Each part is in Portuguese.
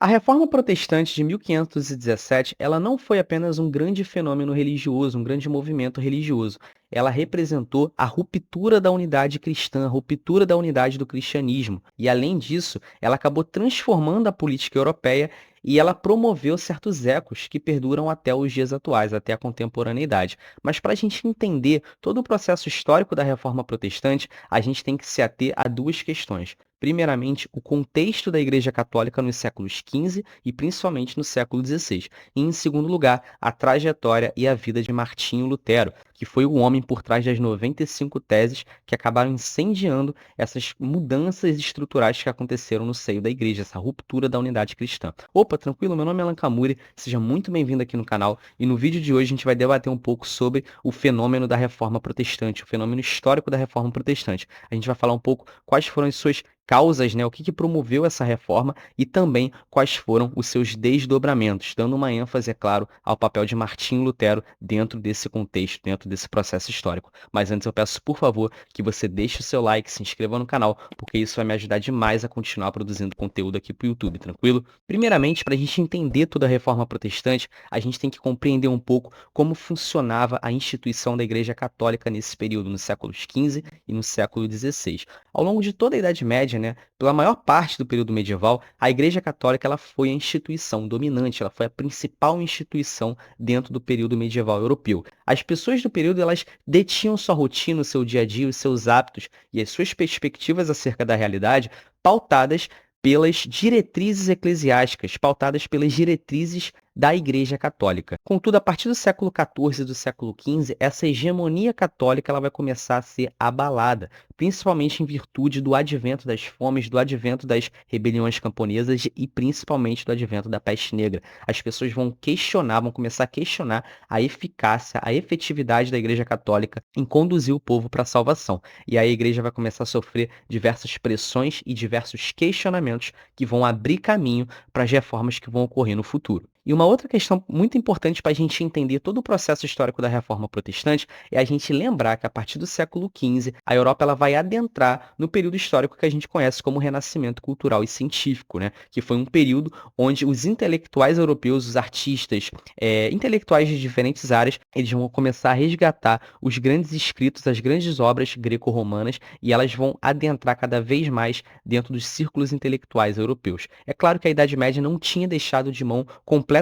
A Reforma Protestante de 1517, ela não foi apenas um grande fenômeno religioso, um grande movimento religioso. Ela representou a ruptura da unidade cristã, a ruptura da unidade do cristianismo. E, além disso, ela acabou transformando a política europeia e ela promoveu certos ecos que perduram até os dias atuais, até a contemporaneidade. Mas para a gente entender todo o processo histórico da Reforma Protestante, a gente tem que se ater a duas questões. Primeiramente, o contexto da Igreja Católica nos séculos XV e principalmente no século XVI. E, em segundo lugar, a trajetória e a vida de Martinho Lutero, que foi o homem por trás das 95 teses que acabaram incendiando essas mudanças estruturais que aconteceram no seio da Igreja, essa ruptura da unidade cristã. Opa, tranquilo? Meu nome é Alan Camuri, seja muito bem-vindo aqui no canal. E no vídeo de hoje a gente vai debater um pouco sobre o fenômeno da Reforma Protestante, o fenômeno histórico da Reforma Protestante. A gente vai falar um pouco quais foram as suas causas, né? O que promoveu essa reforma e também quais foram os seus desdobramentos, dando uma ênfase, é claro, ao papel de Martinho Lutero dentro desse contexto, dentro desse processo histórico. Mas antes eu peço, por favor, que você deixe o seu like, se inscreva no canal, porque isso vai me ajudar demais a continuar produzindo conteúdo aqui para o YouTube, tranquilo? Primeiramente, para a gente entender toda a reforma protestante, a gente tem que compreender um pouco como funcionava a instituição da Igreja Católica nesse período, nos séculos XV e no século XVI. Ao longo de toda a Idade Média, né, pela maior parte do período medieval, a Igreja Católica ela foi a instituição dominante, ela foi a principal instituição dentro do período medieval europeu. As pessoas do período elas detinham sua rotina, o seu dia a dia, os seus hábitos e as suas perspectivas acerca da realidade pautadas pelas diretrizes eclesiásticas, pautadas pelas diretrizes da Igreja Católica. Contudo, a partir do século XIV e do século XV, essa hegemonia católica ela vai começar a ser abalada, principalmente em virtude do advento das fomes, do advento das rebeliões camponesas e principalmente do advento da peste negra. As pessoas vão começar a questionar a eficácia, a efetividade da Igreja Católica em conduzir o povo para a salvação. E aí a Igreja vai começar a sofrer diversas pressões e diversos questionamentos que vão abrir caminho para as reformas que vão ocorrer no futuro. E uma outra questão muito importante para a gente entender todo o processo histórico da Reforma Protestante é a gente lembrar que a partir do século XV a Europa ela vai adentrar no período histórico que a gente conhece como Renascimento Cultural e Científico, né? Que foi um período onde os intelectuais europeus, os artistas, intelectuais de diferentes áreas, eles vão começar a resgatar os grandes escritos, as grandes obras greco-romanas e elas vão adentrar cada vez mais dentro dos círculos intelectuais europeus. É claro que a Idade Média não tinha deixado de mão completamente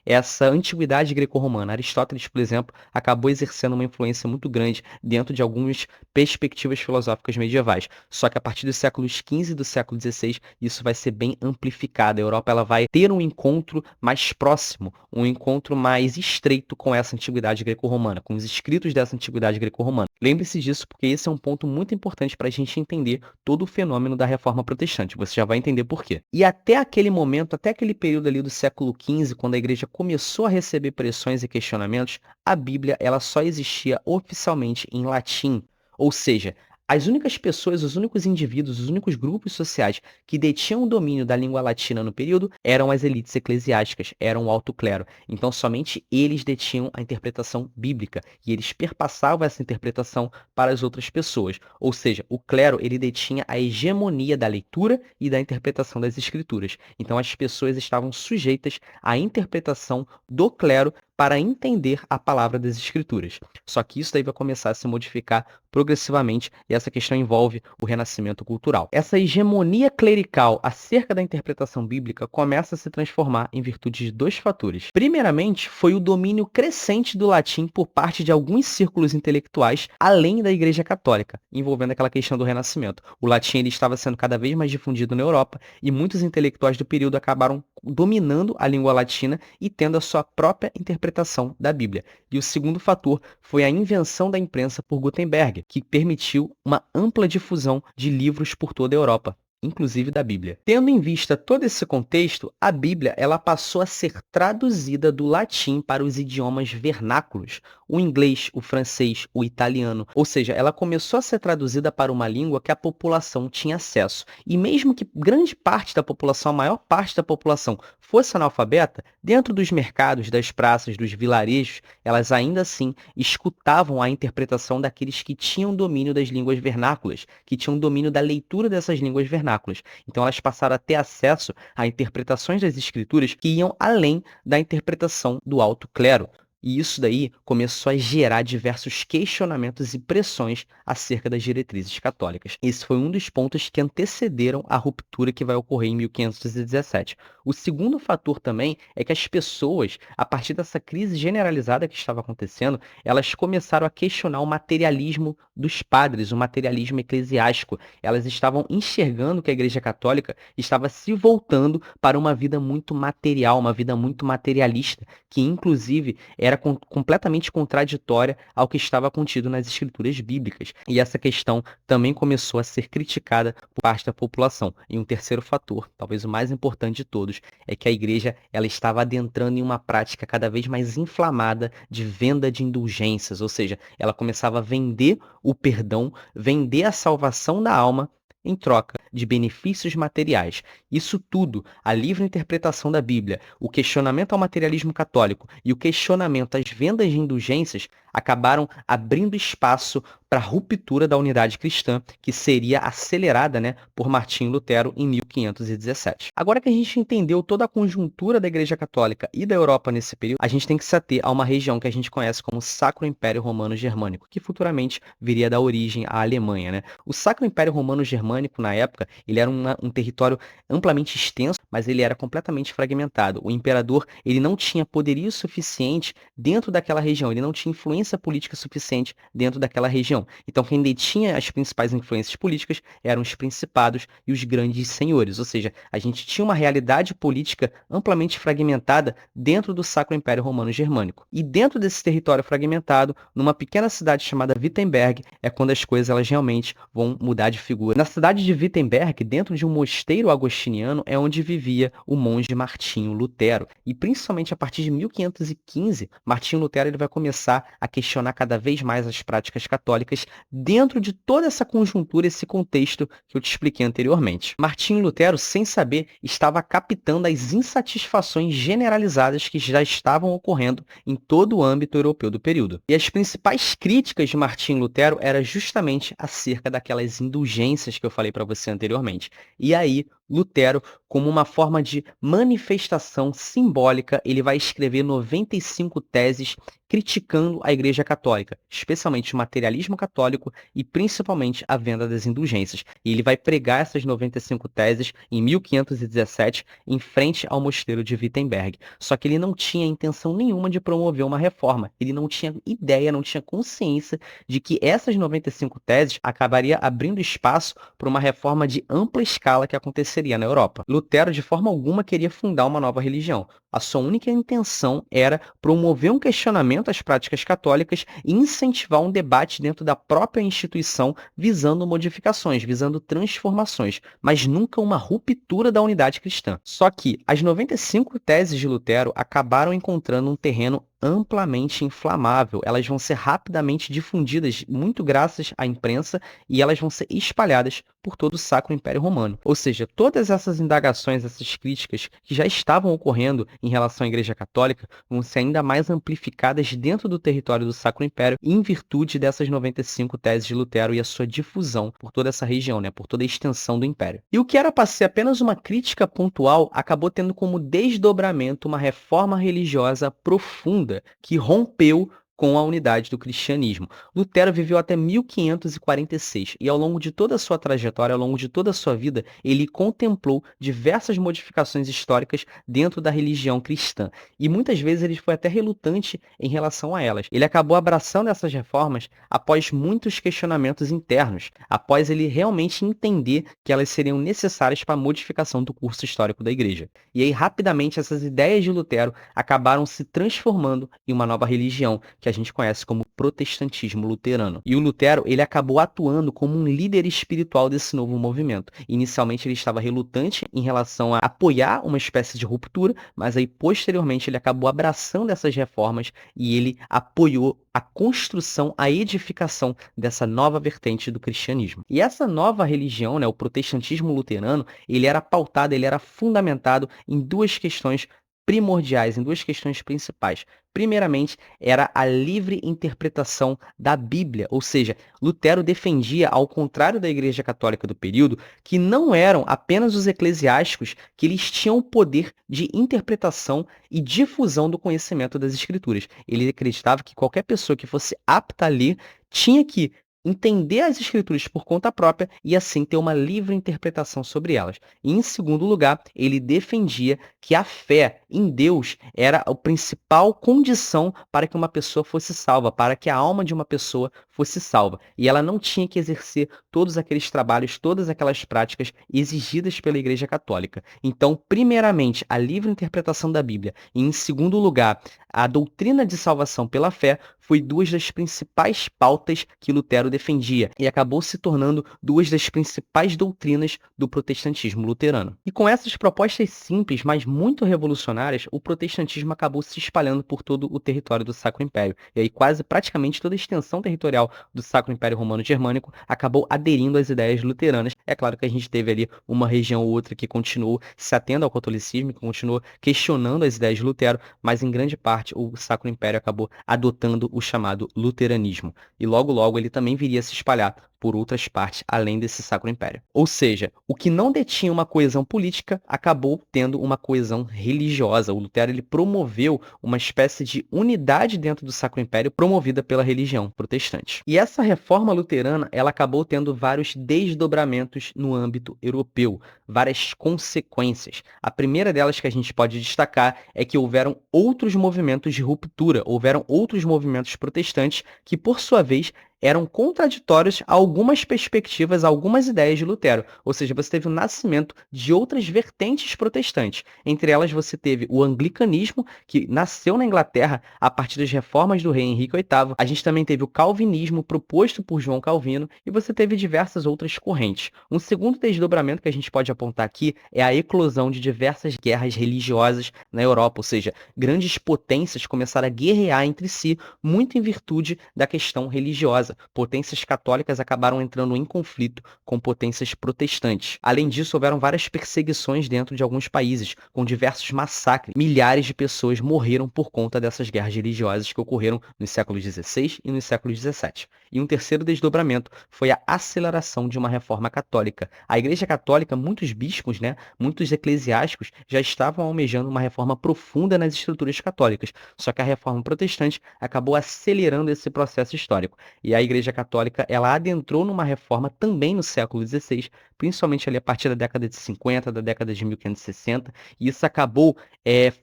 essa antiguidade greco-romana. Aristóteles, por exemplo, acabou exercendo uma influência muito grande dentro de algumas perspectivas filosóficas medievais. Só que a partir dos séculos XV e do século XVI, isso vai ser bem amplificado. A Europa ela vai ter um encontro mais próximo, um encontro mais estreito com essa antiguidade greco-romana, com os escritos dessa antiguidade greco-romana. Lembre-se disso, porque esse é um ponto muito importante para a gente entender todo o fenômeno da Reforma Protestante. Você já vai entender por quê. E até aquele momento, até aquele período ali do século XV, quando a igreja começou a receber pressões e questionamentos, a Bíblia ela só existia oficialmente em latim. Ou seja, as únicas pessoas, os únicos indivíduos, os únicos grupos sociais que detinham o domínio da língua latina no período eram as elites eclesiásticas, eram o alto clero. Então, somente eles detinham a interpretação bíblica e eles perpassavam essa interpretação para as outras pessoas. Ou seja, o clero ele detinha a hegemonia da leitura e da interpretação das escrituras. Então, as pessoas estavam sujeitas à interpretação do clero para entender a palavra das escrituras. Só que isso daí vai começar a se modificar progressivamente e essa questão envolve o renascimento cultural. Essa hegemonia clerical acerca da interpretação bíblica começa a se transformar em virtude de dois fatores. Primeiramente, foi o domínio crescente do latim por parte de alguns círculos intelectuais além da Igreja Católica, envolvendo aquela questão do renascimento. O latim ele estava sendo cada vez mais difundido na Europa e muitos intelectuais do período acabaram dominando a língua latina e tendo a sua própria interpretação da Bíblia. E o segundo fator foi a invenção da imprensa por Gutenberg, que permitiu uma ampla difusão de livros por toda a Europa, inclusive da Bíblia. Tendo em vista todo esse contexto, a Bíblia ela passou a ser traduzida do latim para os idiomas vernáculos, o inglês, o francês, o italiano, ou seja, ela começou a ser traduzida para uma língua que a população tinha acesso. E mesmo que grande parte da população, a maior parte da população, fosse analfabeta, dentro dos mercados, das praças, dos vilarejos, elas ainda assim escutavam a interpretação daqueles que tinham domínio das línguas vernáculas, que tinham domínio da leitura dessas línguas vernáculas. cenáculos. Então elas passaram a ter acesso a interpretações das escrituras que iam além da interpretação do alto clero. E isso daí começou a gerar diversos questionamentos e pressões acerca das diretrizes católicas. Esse foi um dos pontos que antecederam a ruptura que vai ocorrer em 1517. O segundo fator também é que as pessoas, a partir dessa crise generalizada que estava acontecendo, elas começaram a questionar o materialismo dos padres, o materialismo eclesiástico. Elas estavam enxergando que a Igreja Católica estava se voltando para uma vida muito material, uma vida muito materialista, que inclusive era completamente contraditória ao que estava contido nas escrituras bíblicas. E essa questão também começou a ser criticada por parte da população. E um terceiro fator, talvez o mais importante de todos, é que a igreja ela estava adentrando em uma prática cada vez mais inflamada de venda de indulgências, ou seja, ela começava a vender o perdão, vender a salvação da alma em troca de benefícios materiais. Isso tudo, a livre interpretação da Bíblia, o questionamento ao materialismo católico e o questionamento às vendas de indulgências acabaram abrindo espaço para a ruptura da unidade cristã, que seria acelerada, por Martinho Lutero em 1517. Agora que a gente entendeu toda a conjuntura da Igreja Católica e da Europa nesse período, a gente tem que se ater a uma região que a gente conhece como Sacro Império Romano Germânico, que futuramente viria da origem à Alemanha. O Sacro Império Romano Germânico, na época, ele era um território amplamente extenso, mas ele era completamente fragmentado. O imperador ele não tinha poderio suficiente dentro daquela região, ele não tinha influência política suficiente dentro daquela região. Então, quem detinha as principais influências políticas eram os principados e os grandes senhores, ou seja, a gente tinha uma realidade política amplamente fragmentada dentro do Sacro Império Romano Germânico. E dentro desse território fragmentado, numa pequena cidade chamada Wittenberg, é quando as coisas elas realmente vão mudar de figura. Na cidade de Wittenberg, dentro de um mosteiro agostiniano, é onde vivia o monge Martinho Lutero. E principalmente a partir de 1515, Martinho Lutero ele vai começar a questionar cada vez mais as práticas católicas dentro de toda essa conjuntura, esse contexto que eu te expliquei anteriormente. Martinho Lutero, sem saber, estava captando as insatisfações generalizadas que já estavam ocorrendo em todo o âmbito europeu do período. E as principais críticas de Martinho Lutero eram justamente acerca daquelas indulgências que eu falei para você anteriormente. E aí, Lutero, como uma forma de manifestação simbólica, ele vai escrever 95 teses criticando a Igreja Católica, especialmente o materialismo católico e principalmente a venda das indulgências. E ele vai pregar essas 95 teses em 1517 em frente ao mosteiro de Wittenberg. Só que ele não tinha intenção nenhuma de promover uma reforma. Ele não tinha ideia, não tinha consciência de que essas 95 teses acabaria abrindo espaço para uma reforma de ampla escala que aconteceria na Europa. Lutero, de forma alguma, queria fundar uma nova religião. A sua única intenção era promover um questionamento às práticas católicas e incentivar um debate dentro da própria instituição visando modificações, visando transformações, mas nunca uma ruptura da unidade cristã. Só que as 95 teses de Lutero acabaram encontrando um terreno amplamente inflamável. Elas vão ser rapidamente difundidas, muito graças à imprensa, e elas vão ser espalhadas por todo o Sacro Império Romano. Ou seja, todas essas indagações, essas críticas que já estavam ocorrendo em relação à Igreja Católica vão ser ainda mais amplificadas dentro do território do Sacro Império em virtude dessas 95 teses de Lutero e a sua difusão por toda essa região, por toda a extensão do Império. E o que era para ser apenas uma crítica pontual acabou tendo como desdobramento uma reforma religiosa profunda que rompeu com a unidade do cristianismo. Lutero viveu até 1546 e ao longo de toda a sua trajetória, ao longo de toda a sua vida, ele contemplou diversas modificações históricas dentro da religião cristã e muitas vezes ele foi até relutante em relação a elas. Ele acabou abraçando essas reformas após muitos questionamentos internos, após ele realmente entender que elas seriam necessárias para a modificação do curso histórico da igreja. E aí, rapidamente, essas ideias de Lutero acabaram se transformando em uma nova religião, que a gente conhece como protestantismo luterano. E o Lutero, ele acabou atuando como um líder espiritual desse novo movimento. Inicialmente ele estava relutante em relação a apoiar uma espécie de ruptura, mas aí posteriormente ele acabou abraçando essas reformas e ele apoiou a construção, a edificação dessa nova vertente do cristianismo. E essa nova religião, o protestantismo luterano, ele era pautado, ele era fundamentado em duas questões primordiais, em duas questões principais. Primeiramente, era a livre interpretação da Bíblia, ou seja, Lutero defendia, ao contrário da Igreja Católica do período, que não eram apenas os eclesiásticos que eles tinham o poder de interpretação e difusão do conhecimento das Escrituras. Ele acreditava que qualquer pessoa que fosse apta a ler tinha que entender as Escrituras por conta própria e assim ter uma livre interpretação sobre elas. E, em segundo lugar, ele defendia que a fé em Deus era a principal condição para que uma pessoa fosse salva, para que a alma de uma pessoa fosse salva. E ela não tinha que exercer todos aqueles trabalhos, todas aquelas práticas exigidas pela Igreja Católica. Então, primeiramente, a livre interpretação da Bíblia e, em segundo lugar, a doutrina de salvação pela fé foi duas das principais pautas que Lutero defendia e acabou se tornando duas das principais doutrinas do protestantismo luterano. E com essas propostas simples, mas muito revolucionárias, o protestantismo acabou se espalhando por todo o território do Sacro Império. E aí quase praticamente toda a extensão territorial do Sacro Império Romano Germânico acabou aderindo às ideias luteranas. É claro que a gente teve ali uma região ou outra que continuou se atendo ao catolicismo, que continuou questionando as ideias de Lutero, mas em grande parte o Sacro Império acabou adotando o chamado luteranismo. E logo logo ele também viria a se espalhar por outras partes além desse Sacro Império. Ou seja, o que não detinha uma coesão política acabou tendo uma coesão religiosa. O Lutero ele promoveu uma espécie de unidade dentro do Sacro Império promovida pela religião protestante. E essa reforma luterana ela acabou tendo vários desdobramentos no âmbito europeu, várias consequências. A primeira delas que a gente pode destacar é que houveram outros movimentos de ruptura, houveram outros movimentos protestantes que, por sua vez, eram contraditórios a algumas perspectivas, a algumas ideias de Lutero. Ou seja, você teve o nascimento de outras vertentes protestantes. Entre elas, você teve o anglicanismo, que nasceu na Inglaterra a partir das reformas do rei Henrique VIII. A gente também teve o calvinismo, proposto por João Calvino, e você teve diversas outras correntes. Um segundo desdobramento que a gente pode apontar aqui é a eclosão de diversas guerras religiosas na Europa, ou seja, grandes potências começaram a guerrear entre si, muito em virtude da questão religiosa. Potências católicas acabaram entrando em conflito com potências protestantes. Além disso, houveram várias perseguições dentro de alguns países, com diversos massacres. Milhares de pessoas morreram por conta dessas guerras religiosas que ocorreram nos séculos XVI e nos séculos XVII. E um terceiro desdobramento foi a aceleração de uma reforma católica. A Igreja Católica, muitos bispos, muitos eclesiásticos já estavam almejando uma reforma profunda nas estruturas católicas, só que a reforma protestante acabou acelerando esse processo histórico. E a Igreja Católica, ela adentrou numa reforma também no século XVI, principalmente ali a partir da década de 50, da década de 1560, e isso acabou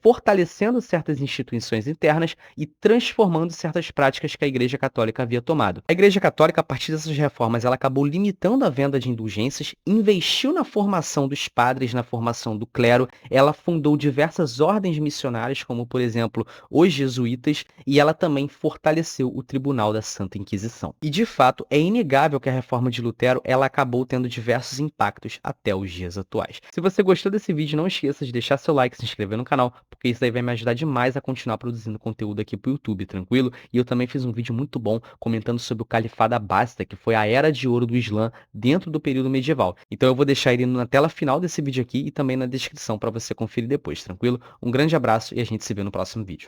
fortalecendo certas instituições internas e transformando certas práticas que a Igreja Católica havia tomado. A Igreja Católica, a partir dessas reformas, ela acabou limitando a venda de indulgências, investiu na formação dos padres, na formação do clero, ela fundou diversas ordens missionárias, como, por exemplo, os jesuítas, e ela também fortaleceu o Tribunal da Santa Inquisição. E, de fato, é inegável que a reforma de Lutero ela acabou tendo diversos impactos até os dias atuais. Se você gostou desse vídeo, não esqueça de deixar seu like, se inscrever no canal, porque isso aí vai me ajudar demais a continuar produzindo conteúdo aqui pro YouTube, tranquilo? E eu também fiz um vídeo muito bom comentando sobre o Califado Abássida, que foi a era de ouro do Islã dentro do período medieval. Então eu vou deixar ele na tela final desse vídeo aqui e também na descrição para você conferir depois, tranquilo? Um grande abraço e a gente se vê no próximo vídeo.